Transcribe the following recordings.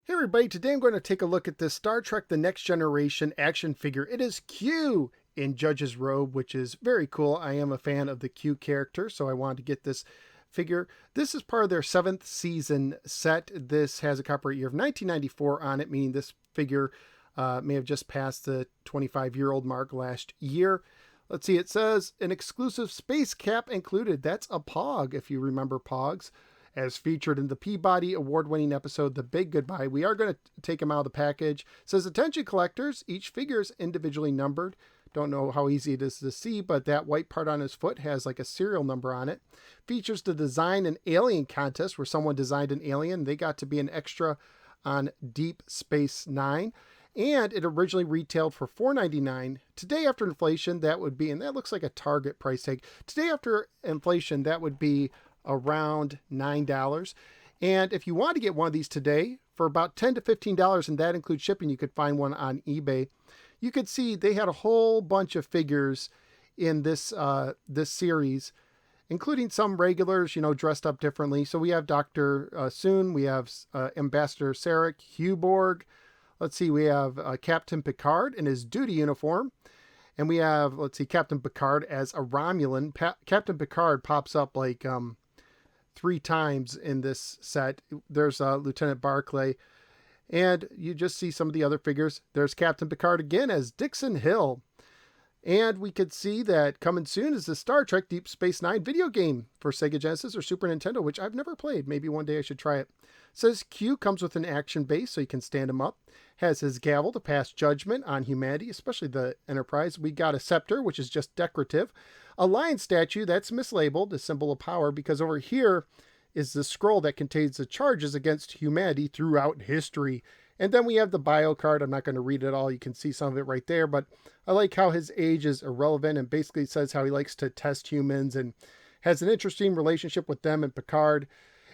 Hey everybody, today I'm going to take a look at this Star Trek The Next Generation action figure. It is Q in Judge's Robe, which is very cool. I am a fan of the Q character, so I wanted to get this figure. This is part of their 7th season set. This has a copyright year of 1994 on it, meaning this figure may have just passed the 25-year-old mark last year. Let's see, it says an exclusive space cap included. That's a Pog, if you remember Pogs. As featured in the Peabody award-winning episode, The Big Goodbye. We are going to take them out of the package. It says, attention collectors, each figure is individually numbered. Don't know how easy it is to see, but that white part on his foot has like a serial number on it. Features the design an alien contest where someone designed an alien. They got to be an extra on Deep Space Nine. And it originally retailed for $4.99. Today after inflation, that would be, and that looks like a Target price tag. Today after inflation, that would be around $9. And if you want to get one of these today for about $10 to $15, and that includes shipping, you could find one on eBay. You could see they had a whole bunch of figures in this this series, including some regulars, dressed up differently. So we have Dr. Soon, we have Ambassador Sarek, Hugh Borg. Let's see, we have Captain Picard in his duty uniform. And we have, let's see, Captain Picard as a Romulan. Captain Picard pops up like 3 times in this set. There's Lieutenant Barclay. And you just see some of the other figures. There's Captain Picard again as Dixon Hill. And we could see that coming soon is the Star Trek Deep Space Nine video game for Sega Genesis or Super Nintendo, which I've never played. Maybe one day I should try it. Says Q comes with an action base so you can stand him up. Has his gavel to pass judgment on humanity, especially the Enterprise. We got a scepter, which is just decorative. A lion statue that's mislabeled, a symbol of power, because over here is the scroll that contains the charges against humanity throughout history. And then we have the bio card. I'm not going to read it all. You can see some of it right there. But I like how his age is irrelevant and basically says how he likes to test humans and has an interesting relationship with them and Picard.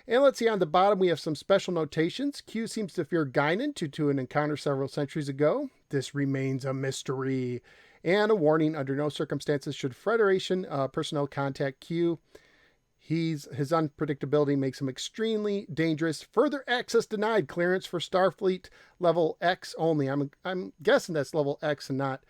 And let's see, on the bottom we have some special notations. Q seems to fear Guinan due to an encounter several centuries ago. This remains a mystery. And a warning, under no circumstances should Federation personnel contact Q. His unpredictability makes him extremely dangerous. Further access denied. Clearance for Starfleet level X only. I'm guessing that's level X and not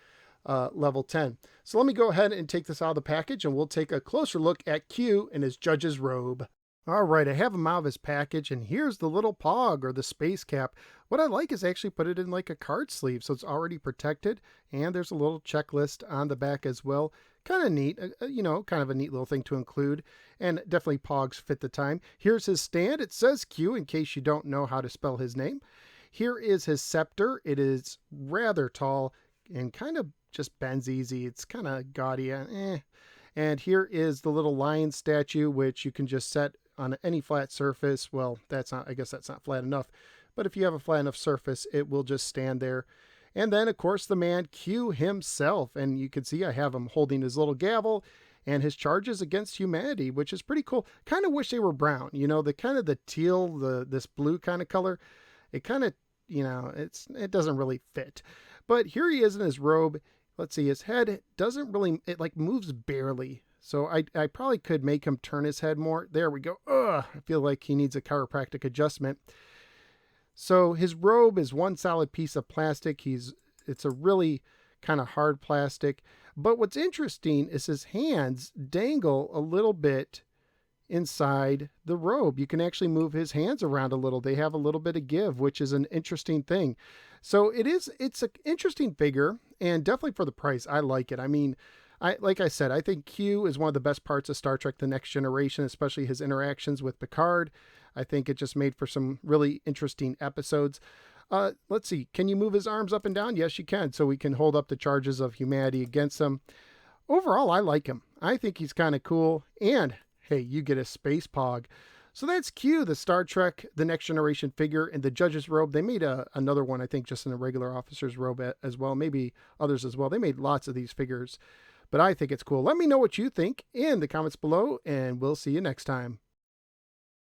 level 10. So let me go ahead and take this out of the package and we'll take a closer look at Q in his Judge's Robe. All right, I have him out of his package, and here's the little Pog, or the space cap. What I like is actually put it in like a card sleeve, so it's already protected, and there's a little checklist on the back as well. Kind of neat, kind of a neat little thing to include, and definitely Pogs fit the time. Here's his stand. It says Q in case you don't know how to spell his name. Here is his scepter. It is rather tall and kind of just bends easy. It's kind of gaudy. And here is the little lion statue, which you can just set on any flat surface. Well, I guess that's not flat enough, but if you have a flat enough surface, it will just stand there. And then of course the man Q himself, and you can see I have him holding his little gavel and his charges against humanity, which is pretty cool. Kind of wish they were brown, the kind of the teal, this blue kind of color. It kind of, it doesn't really fit. But here he is in his robe. Let's see, his head doesn't really, it like moves barely. So I probably could make him turn his head more. There we go. Ugh, I feel like he needs a chiropractic adjustment. So his robe is one solid piece of plastic. It's a really kind of hard plastic. But what's interesting is his hands dangle a little bit inside the robe. You can actually move his hands around a little. They have a little bit of give, which is an interesting thing. So it's an interesting figure, and definitely for the price, I like it. I mean, like I said, I think Q is one of the best parts of Star Trek The Next Generation, especially his interactions with Picard. I think it just made for some really interesting episodes. Let's see, can you move his arms up and down? Yes, you can. So we can hold up the charges of humanity against him. Overall, I like him. I think he's kind of cool. And hey, you get a space Pog. So that's Q, the Star Trek The Next Generation figure in the Judge's Robe. They made another one, I think, just in a regular officer's robe as well. Maybe others as well. They made lots of these figures. But I think it's cool. Let me know what you think in the comments below, and we'll see you next time.